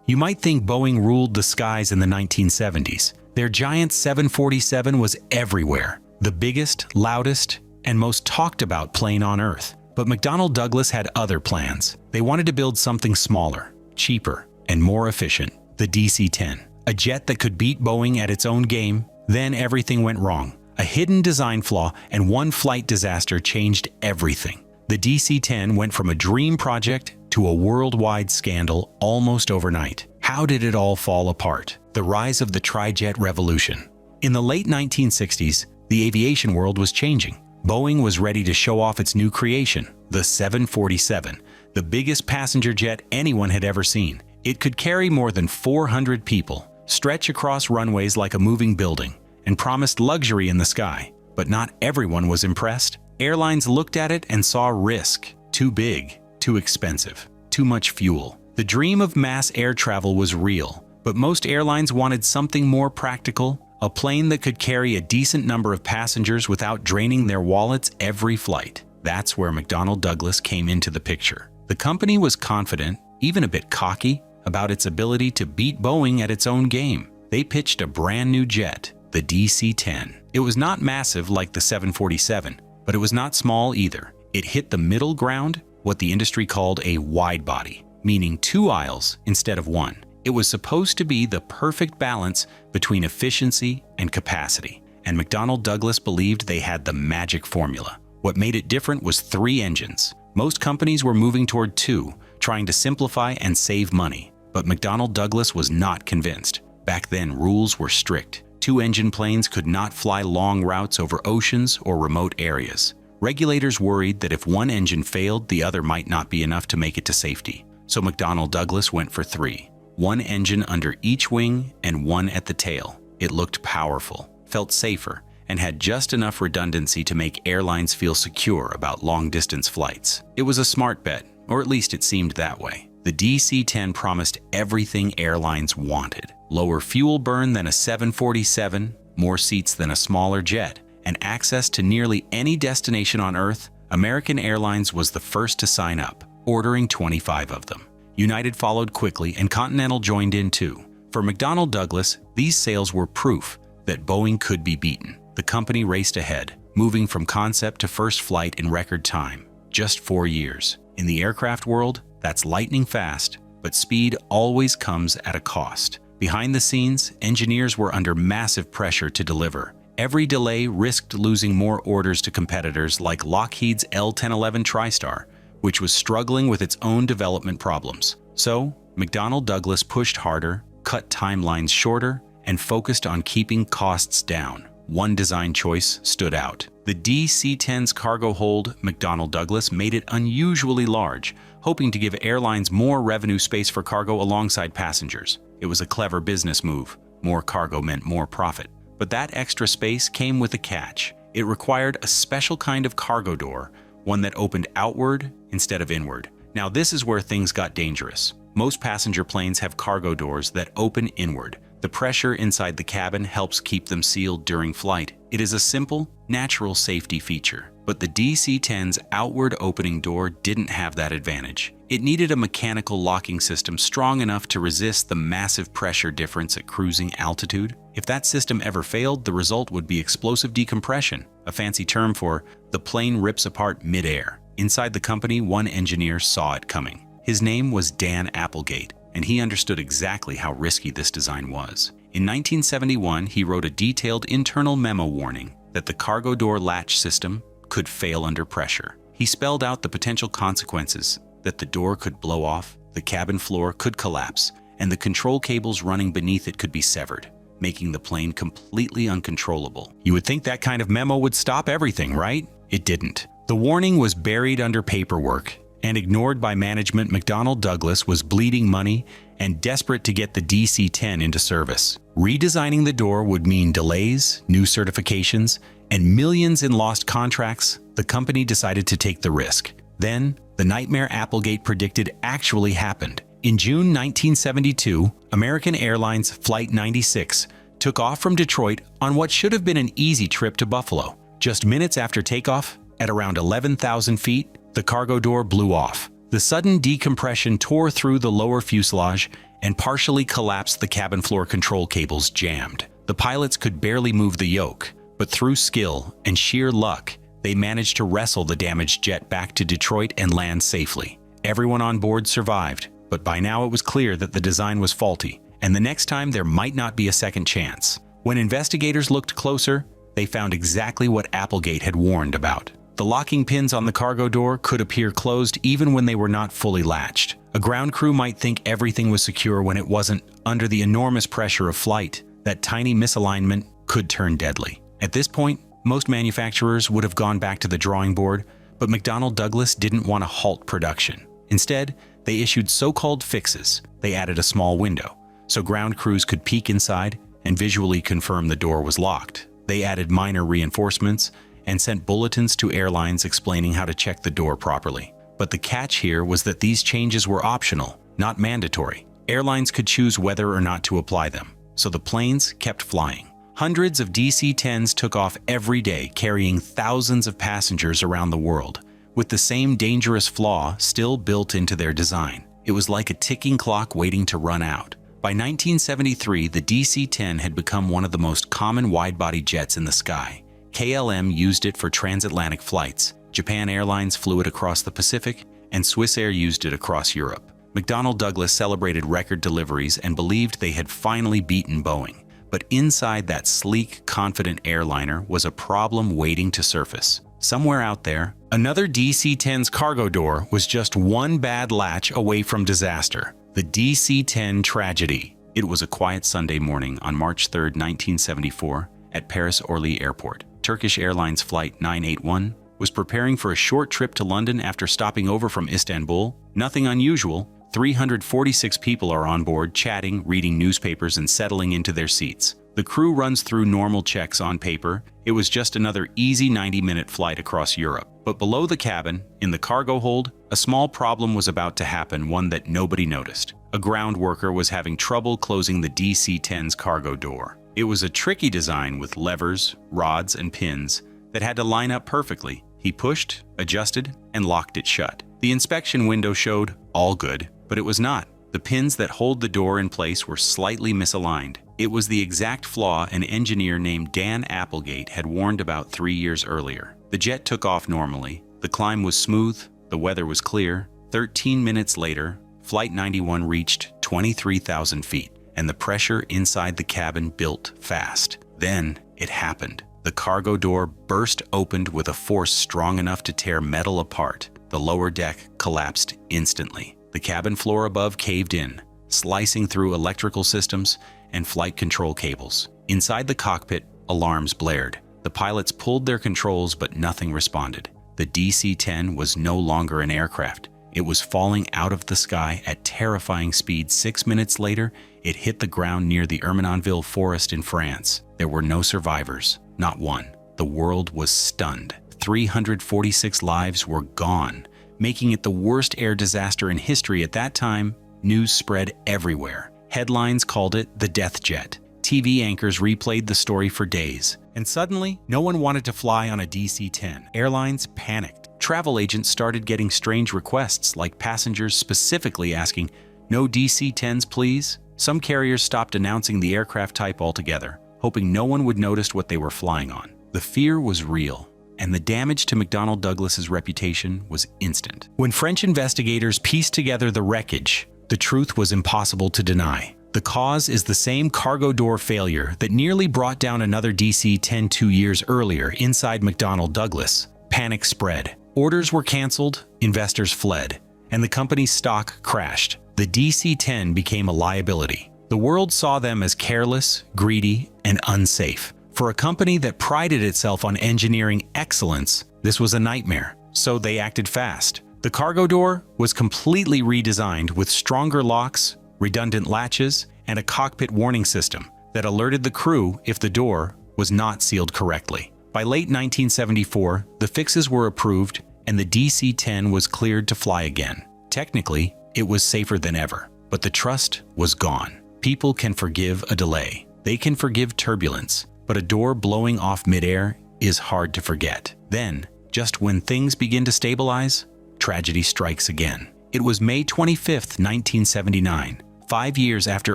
You might think Boeing ruled the skies in the 1970s. Their giant 747 was everywhere, the biggest, loudest, and most talked about plane on Earth. But McDonnell Douglas had other plans. They wanted to build something smaller, cheaper, and more efficient, the DC-10, a jet that could beat Boeing at its own game. Then everything went wrong. A hidden design flaw and one flight disaster changed everything. The DC-10 went from a dream project to a worldwide scandal almost overnight. How did it all fall apart? The rise of the trijet revolution. In the late 1960s, the aviation world was changing. Boeing was ready to show off its new creation, the 747, the biggest passenger jet anyone had ever seen. It could carry more than 400 people, stretch across runways like a moving building, and promised luxury in the sky. But not everyone was impressed. Airlines looked at it and saw risk. Too big, too expensive, too much fuel. The dream of mass air travel was real, but most airlines wanted something more practical, a plane that could carry a decent number of passengers without draining their wallets every flight. That's where McDonnell Douglas came into the picture. The company was confident, even a bit cocky, about its ability to beat Boeing at its own game. They pitched a brand new jet, the DC-10. It was not massive like the 747, but it was not small either. It hit the middle ground, what the industry called a wide body, meaning 2 aisles instead of 1. It was supposed to be the perfect balance between efficiency and capacity, and McDonnell Douglas believed they had the magic formula. What made it different was 3 engines. Most companies were moving toward 2, trying to simplify and save money. But McDonnell Douglas was not convinced. Back then, rules were strict. 2-engine planes could not fly long routes over oceans or remote areas. Regulators worried that if one engine failed, the other might not be enough to make it to safety. So McDonnell Douglas went for 3. 1 engine under each wing and 1 at the tail. It looked powerful, felt safer, and had just enough redundancy to make airlines feel secure about long-distance flights. It was a smart bet, or at least it seemed that way. The DC-10 promised everything airlines wanted. Lower fuel burn than a 747, more seats than a smaller jet, and access to nearly any destination on Earth. American Airlines was the first to sign up, ordering 25 of them. United followed quickly, and Continental joined in too. For McDonnell Douglas, these sales were proof that Boeing could be beaten. The company raced ahead, moving from concept to first flight in record time, just 4 years. In the aircraft world, that's lightning fast, but speed always comes at a cost. Behind the scenes, engineers were under massive pressure to deliver. Every delay risked losing more orders to competitors like Lockheed's L-1011 TriStar, which was struggling with its own development problems. So, McDonnell Douglas pushed harder, cut timelines shorter, and focused on keeping costs down. One design choice stood out. The DC-10's cargo hold, McDonnell Douglas made it unusually large, hoping to give airlines more revenue space for cargo alongside passengers. It was a clever business move. More cargo meant more profit. But that extra space came with a catch. It required a special kind of cargo door, one that opened outward instead of inward. Now this is where things got dangerous. Most passenger planes have cargo doors that open inward. The pressure inside the cabin helps keep them sealed during flight. It is a simple, natural safety feature. But the DC-10's outward opening door didn't have that advantage. It needed a mechanical locking system strong enough to resist the massive pressure difference at cruising altitude. If that system ever failed, the result would be explosive decompression, a fancy term for the plane rips apart mid-air. Inside the company, one engineer saw it coming. His name was Dan Applegate, and he understood exactly how risky this design was. In 1971, he wrote a detailed internal memo warning that the cargo door latch system could fail under pressure. He spelled out the potential consequences, that the door could blow off, the cabin floor could collapse, and the control cables running beneath it could be severed, making the plane completely uncontrollable. You would think that kind of memo would stop everything, right? It didn't. The warning was buried under paperwork and ignored by management. McDonnell Douglas was bleeding money and desperate to get the DC-10 into service. Redesigning the door would mean delays, new certifications, and millions in lost contracts. The company decided to take the risk. Then, the nightmare Applegate predicted actually happened. In June 1972, American Airlines Flight 96 took off from Detroit on what should have been an easy trip to Buffalo. Just minutes after takeoff, at around 11,000 feet, the cargo door blew off. The The sudden decompression tore through the lower fuselage and partially collapsed the cabin floor control cables jammed. The pilots could barely move the yoke, but through skill and sheer luck, they managed to wrestle the damaged jet back to Detroit and land safely. Everyone on board survived, but by now it was clear that the design was faulty, and the next time there might not be a second chance. When investigators looked closer, they found exactly what Applegate had warned about. The locking pins on the cargo door could appear closed even when they were not fully latched. A ground crew might think everything was secure when it wasn't. Under the enormous pressure of flight, that tiny misalignment could turn deadly. At this point, most manufacturers would have gone back to the drawing board, but McDonnell Douglas didn't want to halt production. Instead, they issued so-called fixes. They added a small window, so ground crews could peek inside and visually confirm the door was locked. They added minor reinforcements and sent bulletins to airlines explaining how to check the door properly. But the catch here was that these changes were optional, not mandatory. Airlines could choose whether or not to apply them, so the planes kept flying. Hundreds of DC-10s took off every day, carrying thousands of passengers around the world, with the same dangerous flaw still built into their design. It was like a ticking clock waiting to run out. By 1973, the DC-10 had become one of the most common wide-body jets in the sky. KLM used it for transatlantic flights, Japan Airlines flew it across the Pacific, and Swiss Air used it across Europe. McDonnell Douglas celebrated record deliveries and believed they had finally beaten Boeing. But inside that sleek, confident airliner was a problem waiting to surface. Somewhere out there, another DC-10's cargo door was just one bad latch away from disaster. The DC-10 tragedy. It was a quiet Sunday morning on March 3, 1974, at Paris-Orly Airport. Turkish Airlines Flight 981 was preparing for a short trip to London after stopping over from Istanbul. Nothing unusual. 346 people are on board, chatting, reading newspapers, and settling into their seats. The crew runs through normal checks on paper. It was just another easy 90-minute flight across Europe. But below the cabin, in the cargo hold, a small problem was about to happen, one that nobody noticed. A ground worker was having trouble closing the DC-10's cargo door. It was a tricky design with levers, rods, and pins that had to line up perfectly. He pushed, adjusted, and locked it shut. The inspection window showed all good, but it was not. The pins that hold the door in place were slightly misaligned. It was the exact flaw an engineer named Dan Applegate had warned about 3 years earlier. The jet took off normally. The climb was smooth. The weather was clear. 13 minutes later, Flight 91 reached 23,000 feet, and the pressure inside the cabin built fast. Then it happened. The cargo door burst open with a force strong enough to tear metal apart. The lower deck collapsed instantly. The cabin floor above caved in, slicing through electrical systems and flight control cables. Inside the cockpit, alarms blared. The pilots pulled their controls, but nothing responded. The DC-10 was no longer an aircraft. It was falling out of the sky at terrifying speed. 6 minutes later, it hit the ground near the Ermenonville forest in France. There were no survivors, not one. The world was stunned. 346 lives were gone, making it the worst air disaster in history. At that time, news spread everywhere. Headlines called it the death jet. TV anchors replayed the story for days. And suddenly, no one wanted to fly on a DC-10. Airlines panicked. Travel agents started getting strange requests, like passengers specifically asking, "No DC-10s, please?" Some carriers stopped announcing the aircraft type altogether, hoping no one would notice what they were flying on. The fear was real, and the damage to McDonnell Douglas's reputation was instant. When French investigators pieced together the wreckage, the truth was impossible to deny. The cause is the same cargo door failure that nearly brought down another DC-10 2 years earlier inside McDonnell Douglas. Panic spread. Orders were canceled, investors fled, and the company's stock crashed. The DC-10 became a liability. The world saw them as careless, greedy, and unsafe. For a company that prided itself on engineering excellence, this was a nightmare. So they acted fast. The cargo door was completely redesigned with stronger locks, redundant latches, and a cockpit warning system that alerted the crew if the door was not sealed correctly. By late 1974, the fixes were approved and the DC-10 was cleared to fly again. Technically, it was safer than ever, but the trust was gone. People can forgive a delay. They can forgive turbulence, but a door blowing off midair is hard to forget. Then, just when things begin to stabilize, tragedy strikes again. It was May 25, 1979, 5 years after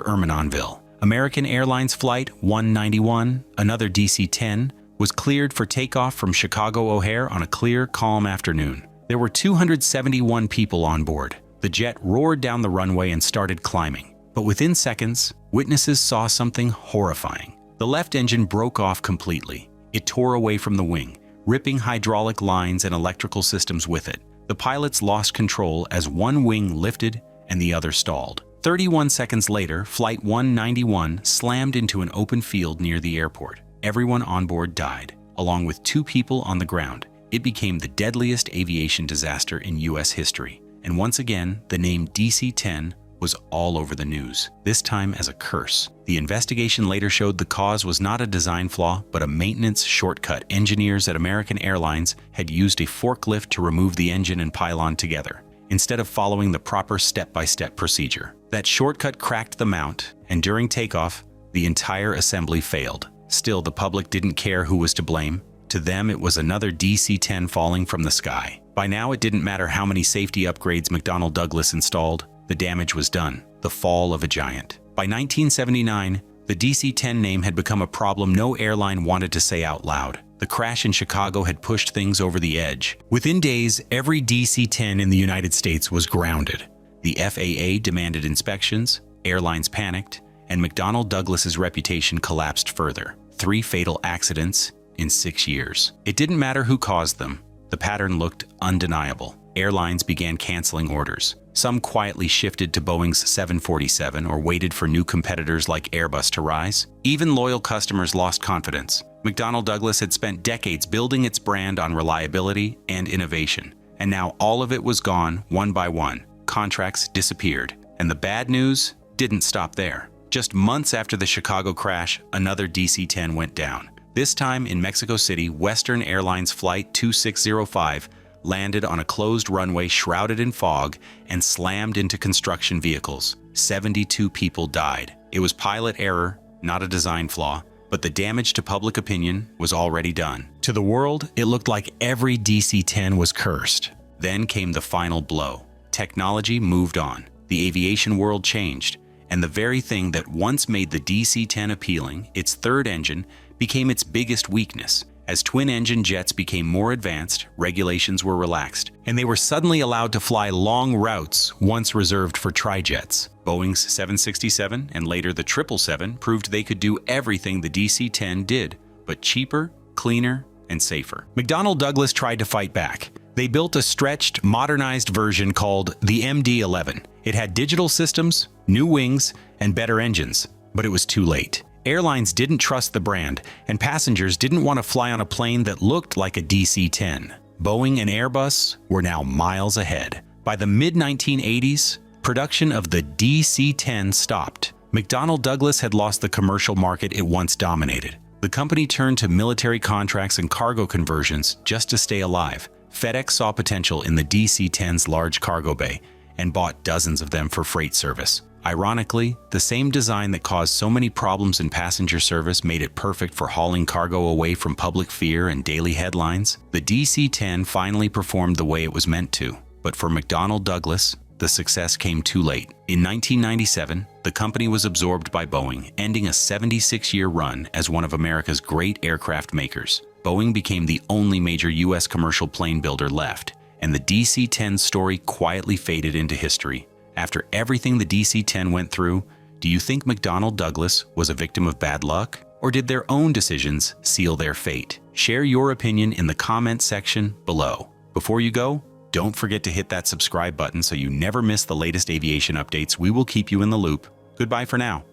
Ermenonville. American Airlines Flight 191, another DC-10, was cleared for takeoff from Chicago O'Hare on a clear, calm afternoon. There were 271 people on board. The jet roared down the runway and started climbing. But within seconds, witnesses saw something horrifying. The left engine broke off completely. It tore away from the wing, ripping hydraulic lines and electrical systems with it. The pilots lost control as one wing lifted and the other stalled. 31 seconds later, Flight 191 slammed into an open field near the airport. Everyone on board died, along with 2 people on the ground. It became the deadliest aviation disaster in U.S. history. And once again, the name DC-10 was all over the news, this time as a curse. The investigation later showed the cause was not a design flaw, but a maintenance shortcut. Engineers at American Airlines had used a forklift to remove the engine and pylon together, instead of following the proper step-by-step procedure. That shortcut cracked the mount, and during takeoff, the entire assembly failed. Still, the public didn't care who was to blame. To them, it was another DC-10 falling from the sky. By now, it didn't matter how many safety upgrades McDonnell Douglas installed. The damage was done. The fall of a giant. By 1979, the DC-10 name had become a problem no airline wanted to say out loud. The crash in Chicago had pushed things over the edge. Within days, every DC-10 in the United States was grounded. The FAA demanded inspections, airlines panicked, and McDonnell Douglas's reputation collapsed further. 3 fatal accidents in 6 years. It didn't matter who caused them. The pattern looked undeniable. Airlines began canceling orders. Some quietly shifted to Boeing's 747 or waited for new competitors like Airbus to rise. Even loyal customers lost confidence. McDonnell Douglas had spent decades building its brand on reliability and innovation, and now all of it was gone one by one. Contracts disappeared, and the bad news didn't stop there. Just months after the Chicago crash, another DC-10 went down. This time in Mexico City, Western Airlines Flight 2605 landed on a closed runway shrouded in fog and slammed into construction vehicles. 72 people died. It was pilot error, not a design flaw, but the damage to public opinion was already done. To the world, it looked like every DC-10 was cursed. Then came the final blow. Technology moved on. The aviation world changed, and the very thing that once made the DC-10 appealing, its third engine, became its biggest weakness. As twin-engine jets became more advanced, regulations were relaxed, and they were suddenly allowed to fly long routes once reserved for trijets. Boeing's 767 and later the 777 proved they could do everything the DC-10 did, but cheaper, cleaner, and safer. McDonnell Douglas tried to fight back. They built a stretched, modernized version called the MD-11. It had digital systems, new wings, and better engines, but it was too late. Airlines didn't trust the brand, and passengers didn't want to fly on a plane that looked like a DC-10. Boeing and Airbus were now miles ahead. By the mid-1980s, production of the DC-10 stopped. McDonnell Douglas had lost the commercial market it once dominated. The company turned to military contracts and cargo conversions just to stay alive. FedEx saw potential in the DC-10's large cargo bay and bought dozens of them for freight service. Ironically, the same design that caused so many problems in passenger service made it perfect for hauling cargo away from public fear and daily headlines. The DC-10 finally performed the way it was meant to, but for McDonnell Douglas, the success came too late. In 1997, the company was absorbed by Boeing, ending a 76-year run as one of America's great aircraft makers. Boeing became the only major U.S. commercial plane builder left, and the DC-10 story quietly faded into history. After everything the DC-10 went through, do you think McDonnell Douglas was a victim of bad luck? Or did their own decisions seal their fate? Share your opinion in the comment section below. Before you go, don't forget to hit that subscribe button so you never miss the latest aviation updates. We will keep you in the loop. Goodbye for now.